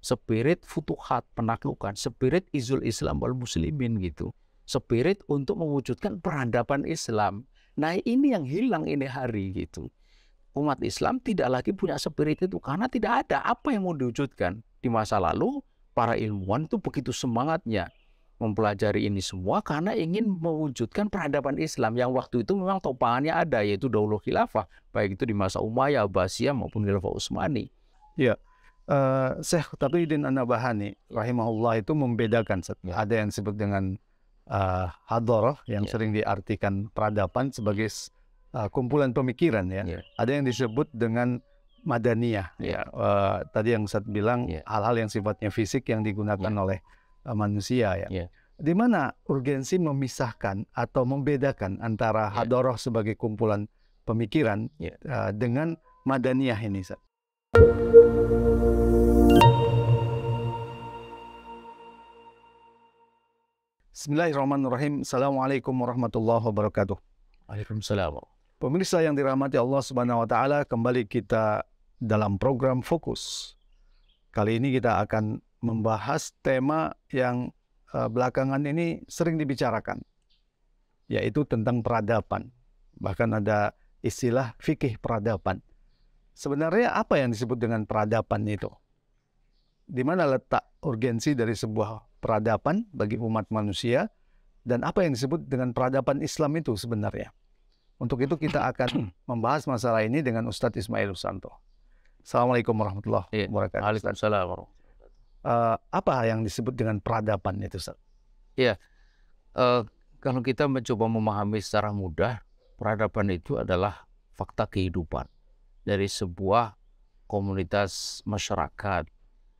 spirit futuhat, penaklukan, spirit izul Islam wal muslimin gitu, spirit untuk mewujudkan peradaban Islam. Nah ini yang hilang ini hari gitu. Umat Islam tidak lagi punya spirit itu karena tidak ada apa yang mau diwujudkan. Di masa lalu para ilmuwan itu begitu semangatnya mempelajari ini semua karena ingin mewujudkan peradaban Islam yang waktu itu memang topangannya ada, yaitu Daulul Khilafah, baik itu di masa Umayyah, Abbasiyah maupun Khilafah Utsmani. Ya, Syekh Taqiyuddin An-Nabhani rahimahullah itu membedakan. Ada yang disebut dengan hadharah yang sering diartikan peradaban sebagai kumpulan pemikiran ya. Ada yang disebut dengan madaniyah. Tadi yang Ustaz bilang hal-hal yang sifatnya fisik yang digunakan oleh manusia ya. Di mana urgensi memisahkan atau membedakan antara hadharah sebagai kumpulan pemikiran dengan madaniyah ini, Ustaz? Bismillahirrahmanirrahim. Assalamualaikum warahmatullahi wabarakatuh. Waalaikumsalam. Pemirsa yang dirahmati Allah Subhanahu wa taala, kembali kita dalam program Fokus. Kali ini kita akan membahas tema yang belakangan ini sering dibicarakan, yaitu tentang peradaban. Bahkan ada istilah fikih peradaban. Sebenarnya apa yang disebut dengan peradaban itu? Di mana letak urgensi dari sebuah peradaban bagi umat manusia, dan apa yang disebut dengan peradaban Islam itu sebenarnya? Untuk itu kita akan membahas masalah ini dengan Ustadz Ismail Husanto. Assalamualaikum warahmatullahi wabarakatuh. Waalaikumsalam. Apa yang disebut dengan peradaban itu, Ustaz? Ya, kalau kita mencoba memahami secara mudah, peradaban itu adalah fakta kehidupan dari sebuah komunitas masyarakat.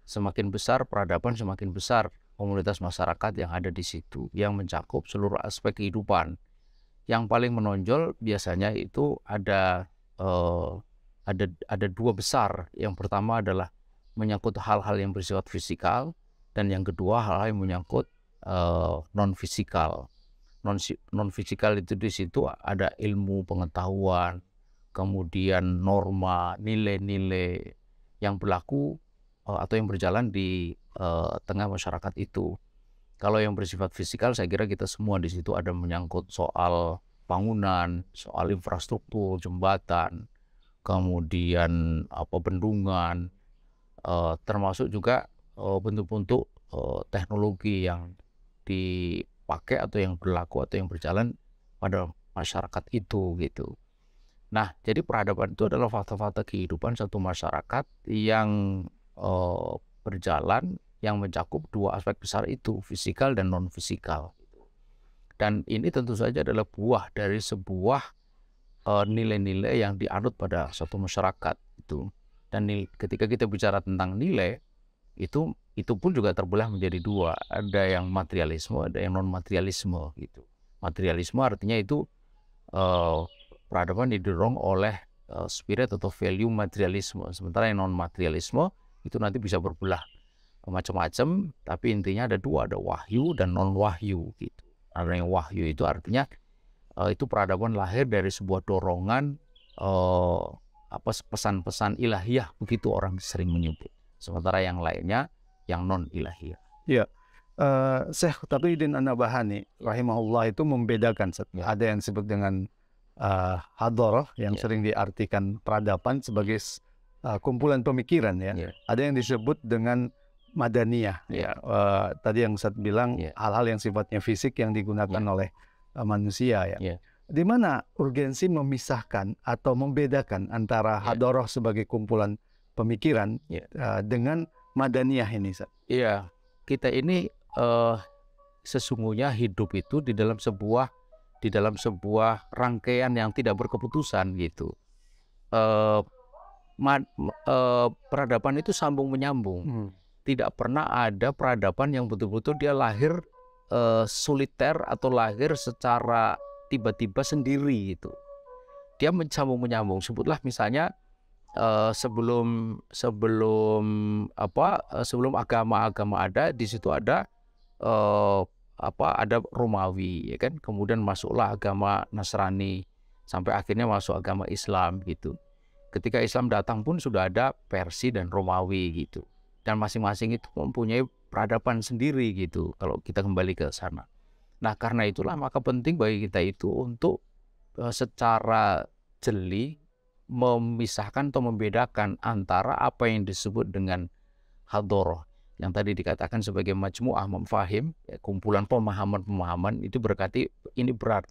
Semakin besar peradaban, semakin besar komunitas masyarakat yang ada di situ, yang mencakup seluruh aspek kehidupan. Yang paling menonjol biasanya itu ada dua besar. Yang pertama adalah menyangkut hal-hal yang bersifat fisikal, dan yang kedua hal-hal yang menyangkut non fisikal. Non fisikal itu di situ ada ilmu pengetahuan, kemudian norma, nilai-nilai yang berlaku atau yang berjalan di tengah masyarakat itu. Kalau yang bersifat fisikal, saya kira kita semua di situ ada menyangkut soal bangunan, soal infrastruktur, jembatan, kemudian bendungan, termasuk juga bentuk-bentuk teknologi yang dipakai atau yang berlaku atau yang berjalan pada masyarakat itu gitu. Nah, jadi peradaban itu adalah fakta-fakta kehidupan satu masyarakat yang berjalan, yang mencakup dua aspek besar itu, fisikal dan non fisikal. Dan ini tentu saja adalah buah dari sebuah nilai-nilai yang dianut pada suatu masyarakat itu. Dan ketika kita bicara tentang nilai, itu pun juga terbelah menjadi dua. Ada yang materialisme, ada yang non materialisme gitu. Materialisme artinya itu peradaban didorong oleh spirit atau value materialisme. Sementara yang non materialisme itu nanti bisa berbelah macam-macam, tapi intinya ada dua, ada wahyu dan non wahyu gitu. Ada yang wahyu itu artinya itu peradaban lahir dari sebuah dorongan pesan-pesan ilahiyah, begitu orang sering menyebut. Sementara yang lainnya yang non ilahiyah. Ya, Syekh Taqiyuddin An-Nabhani rahimahullah itu membedakan. Ada yang disebut dengan hadharah yang sering diartikan peradaban sebagai kumpulan pemikiran ya. Ada yang disebut dengan madaniyah. Tadi yang Ustaz bilang hal-hal yang sifatnya fisik yang digunakan oleh manusia ya. Di mana urgensi memisahkan atau membedakan antara hadharah sebagai kumpulan pemikiran dengan madaniyah ini, Ustaz? Iya, kita ini sesungguhnya hidup itu di dalam sebuah rangkaian yang tidak berkeputusan gitu. Peradaban itu sambung menyambung. Tidak pernah ada peradaban yang betul-betul dia lahir soliter atau lahir secara tiba-tiba sendiri gitu. Dia sambung menyambung. Sebutlah misalnya sebelum agama-agama ada, di situ ada ada Romawi ya kan, kemudian masuklah agama Nasrani sampai akhirnya masuk agama Islam gitu. Ketika Islam datang pun sudah ada Persia dan Romawi gitu. dan masing-masing itu mempunyai peradaban sendiri gitu kalau kita kembali ke sana. Nah, karena itulah maka penting bagi kita itu untuk secara jeli memisahkan atau membedakan antara apa yang disebut dengan hadoroh yang tadi dikatakan sebagai majmu'ah mafahim, ya, kumpulan pemahaman-pemahaman, itu berarti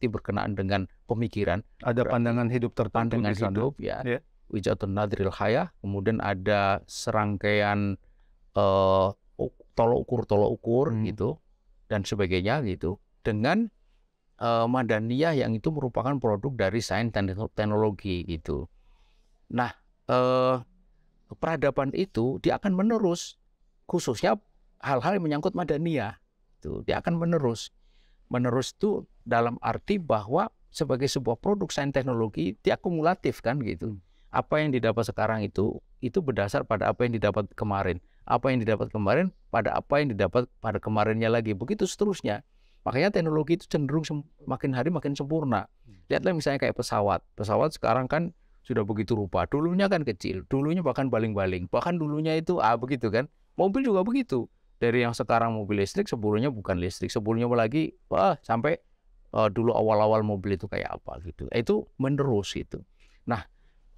berkenaan dengan pemikiran, ada pandangan hidup tertentu, pandangan hidup, ya, wijatun nadril hayah, kemudian ada serangkaian tolok ukur gitu dan sebagainya gitu, dengan madaniyah yang itu merupakan produk dari sains dan teknologi gitu. Nah, peradaban itu dia akan menerus, khususnya hal-hal yang menyangkut madaniyah itu dia akan menerus itu dalam arti bahwa sebagai sebuah produk sains teknologi dia akumulatif kan gitu. Apa yang didapat sekarang itu berdasar pada apa yang didapat kemarin, apa yang didapat kemarin pada apa yang didapat pada kemarinnya lagi, begitu seterusnya. Makanya teknologi itu cenderung makin hari makin sempurna. Lihatlah misalnya kayak pesawat sekarang kan sudah begitu rupa, dulunya kan kecil, dulunya bahkan baling-baling, bahkan dulunya itu begitu kan. Mobil juga begitu. Dari yang sekarang mobil listrik, sebelumnya bukan listrik, sebelumnya lagi sampai dulu awal-awal mobil itu kayak apa gitu. Itu menerus itu. Nah,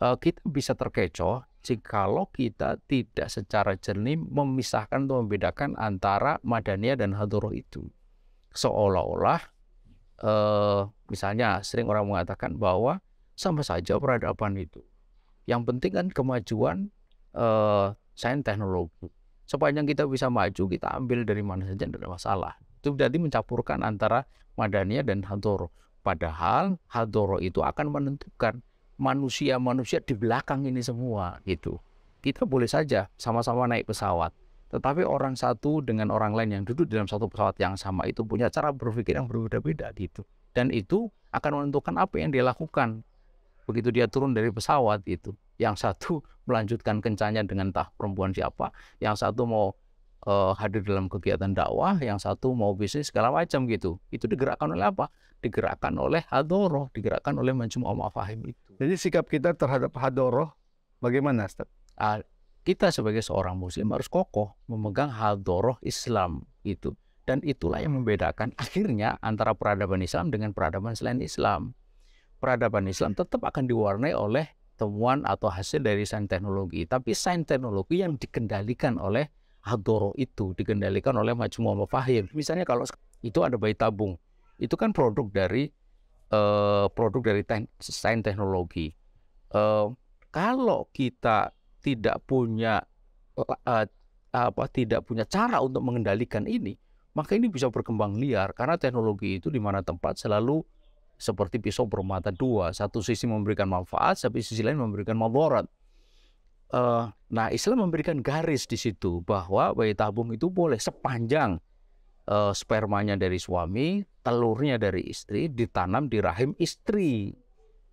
kita bisa terkecoh jikalau kita tidak secara jernih memisahkan atau membedakan antara madaniyah dan hadoroh itu. Seolah-olah misalnya sering orang mengatakan bahwa sama saja peradaban itu. Yang penting kan kemajuan sains teknologi. Sepanjang kita bisa maju, kita ambil dari mana saja, tidak ada masalah. Itu berarti mencampurkan antara madaniyah dan hadoroh. Padahal hadoroh itu akan menentukan manusia-manusia di belakang ini semua gitu. Kita boleh saja sama-sama naik pesawat, tetapi orang satu dengan orang lain yang duduk dalam satu pesawat yang sama itu punya cara berpikir yang berbeda-beda gitu. Dan itu akan menentukan apa yang dia lakukan begitu dia turun dari pesawat itu. Yang satu melanjutkan kencannya dengan entah perempuan siapa, yang satu mau hadir dalam kegiatan dakwah, yang satu mau bisnis segala macam gitu. Itu digerakkan oleh apa? Digerakkan oleh hadoroh, digerakkan oleh majmu'ah mafahim itu. Jadi sikap kita terhadap hadoroh bagaimana, Ustaz? Kita sebagai seorang muslim harus kokoh memegang hadoroh Islam itu. Dan itulah yang membedakan akhirnya antara peradaban Islam dengan peradaban selain Islam. Peradaban Islam tetap akan diwarnai oleh temuan atau hasil dari sains teknologi, tapi sains teknologi yang dikendalikan oleh hadoroh itu, dikendalikan oleh majmu'ah mafahim. Misalnya kalau itu ada bayi tabung, itu kan produk dari sains teknologi. Kalau kita tidak punya cara untuk mengendalikan ini, maka ini bisa berkembang liar karena teknologi itu di mana tempat selalu seperti pisau bermata dua, satu sisi memberikan manfaat, tapi sisi lain memberikan madarat. Nah, Islam memberikan garis di situ bahwa bayi tabung itu boleh sepanjang spermanya dari suami, telurnya dari istri ditanam di rahim istri.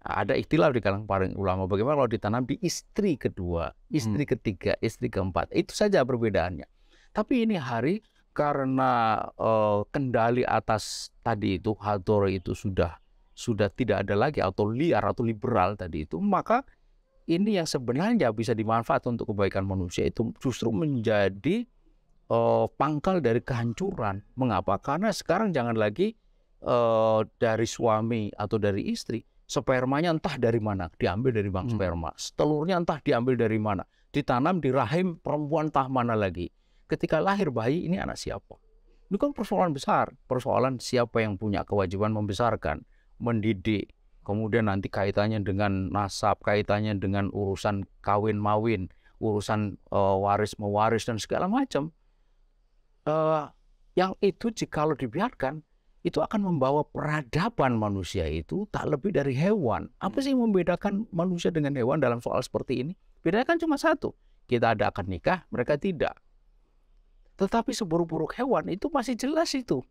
Nah, ada ikhtilaf di kalangan para ulama bagaimana kalau ditanam di istri kedua, istri ketiga, istri keempat. Itu saja perbedaannya. Tapi ini hari karena kendali atas tadi itu hadoroh itu sudah tidak ada lagi, atau liar atau liberal tadi itu, maka ini yang sebenarnya bisa dimanfaatkan untuk kebaikan manusia itu justru menjadi pangkal dari kehancuran. Mengapa? Karena sekarang jangan lagi dari suami atau dari istri, spermanya entah dari mana diambil dari bank sperma, telurnya entah diambil dari mana, ditanam di rahim perempuan entah mana lagi. Ketika lahir bayi, ini anak siapa? Ini kan persoalan besar, persoalan siapa yang punya kewajiban membesarkan, mendidik, kemudian nanti kaitannya dengan nasab, kaitannya dengan urusan kawin-mawin, urusan waris-mewaris dan segala macam. Yang itu jikalau dibiarkan, itu akan membawa peradaban manusia itu tak lebih dari hewan. Apa sih yang membedakan manusia dengan hewan dalam soal seperti ini? Bedanya kan cuma satu, kita ada akad nikah, mereka tidak. Tetapi seburuk-buruk hewan itu masih jelas itu.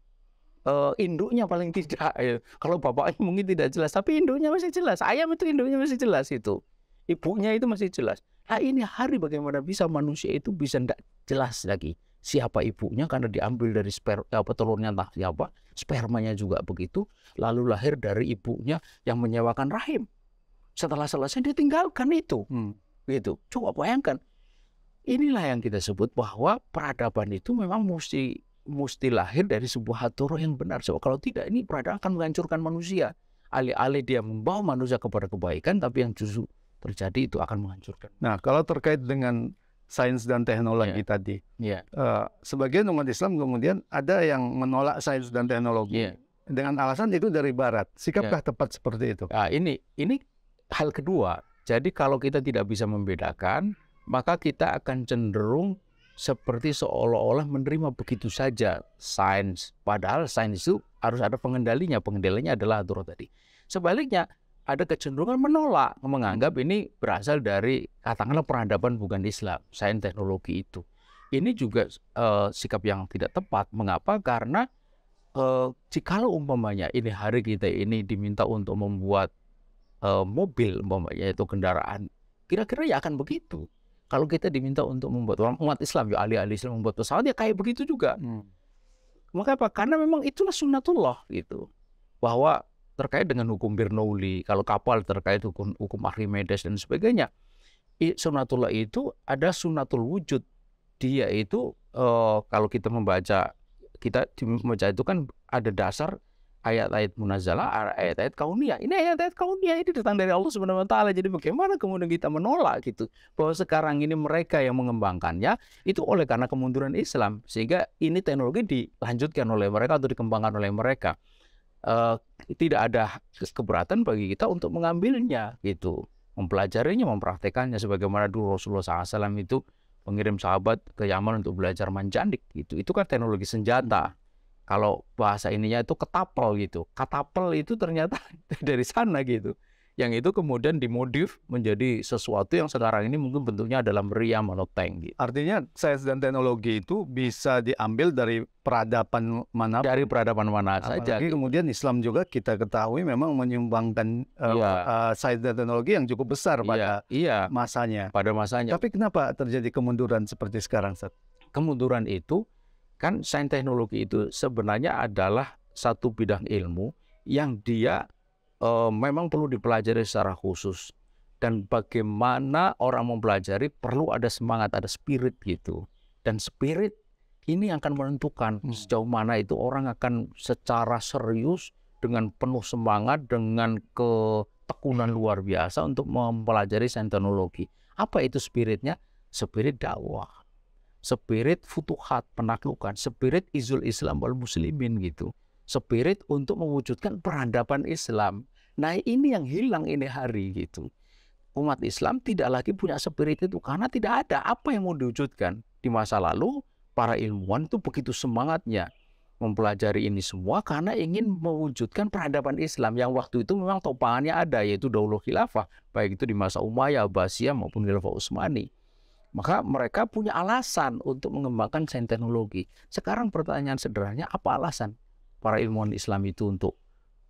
Induknya paling tidak. Kalau bapaknya mungkin tidak jelas, tapi induknya masih jelas. Ayam itu induknya masih jelas itu. Ibunya itu masih jelas. Nah, ini hari bagaimana bisa manusia itu bisa tidak jelas lagi siapa ibunya karena diambil dari telurnya entah siapa, spermanya juga begitu, lalu lahir dari ibunya yang menyewakan rahim. Setelah selesai ditinggalkan itu. Gitu. Coba bayangkan. inilah yang kita sebut bahwa peradaban itu memang mesti lahir dari sebuah hadroh yang benar. So, kalau tidak, ini peradaban akan menghancurkan manusia. Alih-alih dia membawa manusia kepada kebaikan, tapi yang justru terjadi itu akan menghancurkan. Nah, kalau terkait dengan sains dan teknologi tadi, sebagian umat Islam kemudian ada yang menolak sains dan teknologi dengan alasan itu dari Barat. Sikapkah tepat seperti itu? Nah, ini hal kedua. Jadi kalau kita tidak bisa membedakan, maka kita akan cenderung seperti seolah-olah menerima begitu saja sains. Padahal sains itu harus ada pengendalinya. Pengendalinya adalah hadroh tadi. Sebaliknya, ada kecenderungan menolak, menganggap ini berasal dari katakanlah peradaban bukan Islam, sains teknologi itu. Ini juga sikap yang tidak tepat. Mengapa? Karena jikalau umpamanya ini hari kita ini diminta untuk membuat mobil, umpamanya itu kendaraan, kira-kira ya akan begitu. Kalau kita diminta untuk membuat umat Islam, ya ahli-ahli Islam membuat pesawat, ya kayak begitu juga. Mengapa? Karena memang itulah sunnatullah gitu. Bahwa terkait dengan hukum Bernoulli, kalau kapal terkait hukum Archimedes dan sebagainya, sunnatullah itu ada sunnatul wujud. Dia itu kalau kita membaca itu kan ada dasar ayat-ayat munazzalah, ayat-ayat kauniyah. Ini ayat-ayat kauniyah ini datang dari Allah Subhanahu wa taala. Jadi bagaimana kemudian kita menolak gitu bahwa sekarang ini mereka yang mengembangkannya itu oleh karena kemunduran Islam, sehingga ini teknologi dilanjutkan oleh mereka atau dikembangkan oleh mereka. Tidak ada keberatan bagi kita untuk mengambilnya gitu, mempelajarinya, mempraktekannya, sebagaimana dulu Rasulullah SAW itu mengirim sahabat ke Yaman untuk belajar manjanik gitu. Itu kan teknologi senjata. Kalau bahasa ininya itu ketapel gitu. Katapel itu ternyata dari sana gitu. Yang itu kemudian dimodif menjadi sesuatu yang sekarang ini mungkin bentuknya adalah meriam atau tank gitu. Artinya sains dan teknologi itu bisa diambil dari peradaban mana? Dari peradaban mana saja. Apalagi kemudian Islam juga kita ketahui memang menyumbangkan sains dan teknologi yang cukup besar pada masanya. Pada masanya. Tapi kenapa terjadi kemunduran seperti sekarang, Ustaz? Kemunduran itu kan sains teknologi itu sebenarnya adalah satu bidang ilmu yang dia memang perlu dipelajari secara khusus, dan bagaimana orang mempelajari perlu ada semangat, ada spirit gitu, dan spirit ini akan menentukan sejauh mana itu orang akan secara serius dengan penuh semangat, dengan ketekunan luar biasa untuk mempelajari sains teknologi. Apa itu spiritnya? Spirit dakwah, spirit futuhat, penaklukan, spirit izul Islam wal muslimin gitu. Spirit untuk mewujudkan peradaban Islam. Nah, ini yang hilang ini hari gitu. Umat Islam tidak lagi punya spirit itu karena tidak ada apa yang mau diwujudkan. Di masa lalu para ilmuwan itu begitu semangatnya mempelajari ini semua karena ingin mewujudkan peradaban Islam yang waktu itu memang topangannya ada, yaitu Daulul Khilafah, baik itu di masa Umayyah, Abbasiyah maupun Khilafah Utsmani. Maka mereka punya alasan untuk mengembangkan sains teknologi. Sekarang pertanyaan sederhananya, apa alasan para ilmuwan Islam itu untuk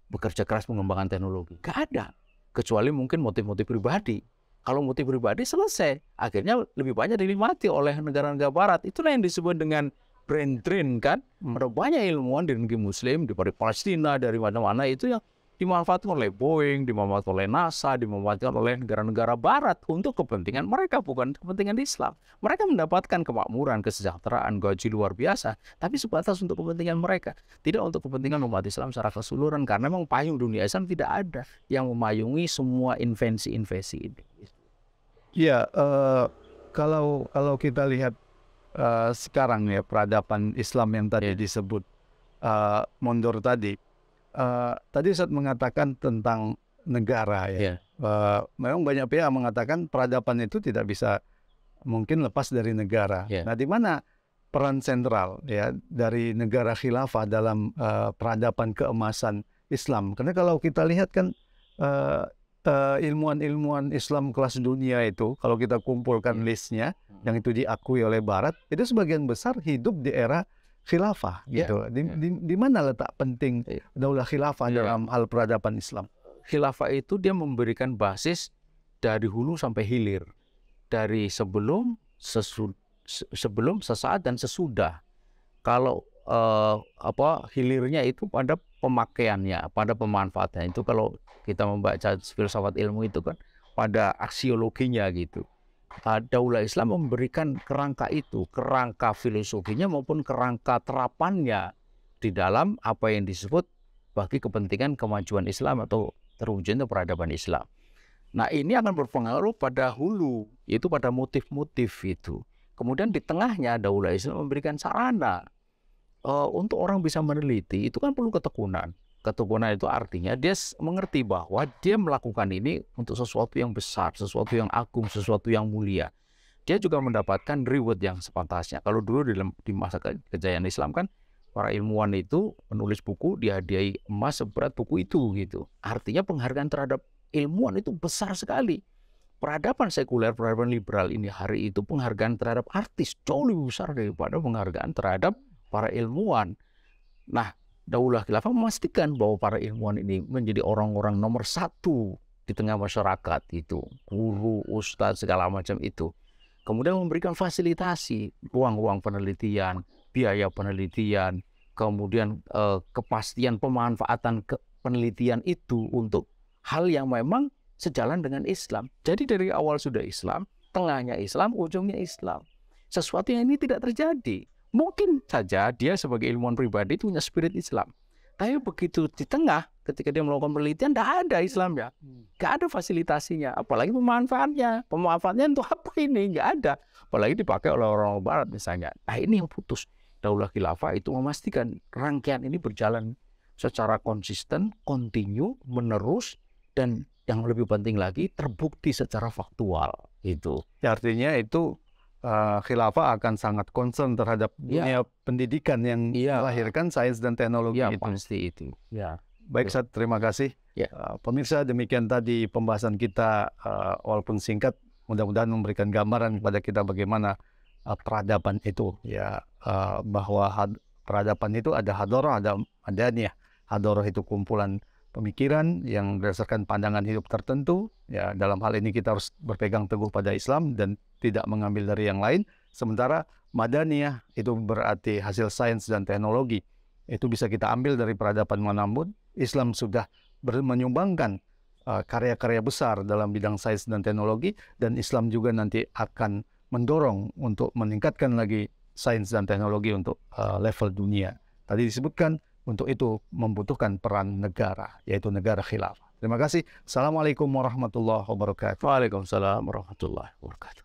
bekerja keras mengembangkan teknologi? Gak ada, kecuali mungkin motif-motif pribadi. Kalau motif pribadi selesai, akhirnya lebih banyak dinikmati oleh negara-negara Barat. Itulah yang disebut dengan brain drain kan. Ada banyak ilmuwan di negeri Muslim, di Palestina, dari mana-mana itu yang dimanfaatkan oleh Boeing, dimanfaatkan oleh NASA, dimanfaatkan oleh negara-negara Barat untuk kepentingan mereka, bukan kepentingan Islam. Mereka mendapatkan kemakmuran, kesejahteraan, gaji luar biasa, tapi sebatas untuk kepentingan mereka, tidak untuk kepentingan umat Islam secara keseluruhan, karena memang payung dunia Islam tidak ada yang memayungi semua invensi-invensi ini. Iya, kalau kita lihat sekarang ya peradaban Islam yang tadi disebut mundur tadi. Tadi Ustaz mengatakan tentang negara ya. Memang banyak pihak mengatakan peradaban itu tidak bisa mungkin lepas dari negara. Nah, di mana peran sentral ya dari negara khilafah dalam peradaban keemasan Islam? Karena kalau kita lihat kan ilmuwan-ilmuwan Islam kelas dunia itu, kalau kita kumpulkan listnya yang itu diakui oleh Barat, itu sebagian besar hidup di era khilafah gitu. Di mana letak penting daulah khilafah dalam hal peradaban Islam? Khilafah itu dia memberikan basis dari hulu sampai hilir, dari sebelum, sesaat dan sesudah. Kalau hilirnya itu pada pemakaiannya, pada pemanfaatannya. Itu kalau kita membaca filsafat ilmu itu kan pada aksiologinya gitu. Daulah Islam memberikan kerangka itu, kerangka filosofinya maupun kerangka terapannya di dalam apa yang disebut bagi kepentingan kemajuan Islam atau terwujudnya peradaban Islam. Nah, ini akan berpengaruh pada hulu, yaitu pada motif-motif itu. Kemudian di tengahnya Daulah Islam memberikan sarana untuk orang bisa meneliti, itu kan perlu ketekunan. Ketekunan itu artinya dia mengerti bahwa dia melakukan ini untuk sesuatu yang besar, sesuatu yang agung, sesuatu yang mulia. Dia juga mendapatkan reward yang sepantasnya. Kalau dulu di masa kejayaan Islam kan para ilmuwan itu menulis buku dihadiahi emas seberat buku itu gitu. Artinya penghargaan terhadap ilmuwan itu besar sekali. Peradaban sekuler, peradaban liberal ini hari itu penghargaan terhadap artis jauh lebih besar daripada penghargaan terhadap para ilmuwan. Nah, Daulah Khilafah memastikan bahwa para ilmuwan ini menjadi orang-orang nomor satu di tengah masyarakat itu. Guru, ustadz, segala macam itu. Kemudian memberikan fasilitasi, ruang-ruang penelitian, biaya penelitian, kemudian kepastian pemanfaatan penelitian itu untuk hal yang memang sejalan dengan Islam. Jadi dari awal sudah Islam, tengahnya Islam, ujungnya Islam. Sesuatu yang ini tidak terjadi. Mungkin saja dia sebagai ilmuwan pribadi punya spirit Islam. Tapi begitu di tengah, ketika dia melakukan penelitian, tidak ada Islam ya. Tidak ada fasilitasinya. Apalagi pemanfaatnya. Pemanfaatnya untuk apa ini? Tidak ada. Apalagi dipakai oleh orang Barat misalnya. Nah, ini yang putus. Daulah Khilafah itu memastikan rangkaian ini berjalan secara konsisten, kontinu, menerus, dan yang lebih penting lagi terbukti secara faktual. Itu. Ya, artinya itu khilafah akan sangat concern terhadap dunia pendidikan yang melahirkan sains dan teknologi itu. Pasti itu. Ya. Baik, Ustaz, terima kasih. Ya. Pemirsa, demikian tadi pembahasan kita, walaupun singkat, mudah-mudahan memberikan gambaran kepada kita bagaimana peradaban itu, ya, bahwa peradaban itu ada hadorah, ada madaniyah. Hadorah itu kumpulan pemikiran yang berdasarkan pandangan hidup tertentu. Ya, dalam hal ini kita harus berpegang teguh pada Islam dan tidak mengambil dari yang lain. Sementara madaniyah itu berarti hasil sains dan teknologi. Itu bisa kita ambil dari peradaban manapun. Islam sudah menyumbangkan karya-karya besar dalam bidang sains dan teknologi, dan Islam juga nanti akan mendorong untuk meningkatkan lagi sains dan teknologi untuk level dunia. Tadi disebutkan untuk itu membutuhkan peran negara, yaitu negara khilafah. Terima kasih. Assalamualaikum warahmatullahi wabarakatuh. Waalaikumsalam warahmatullahi wabarakatuh.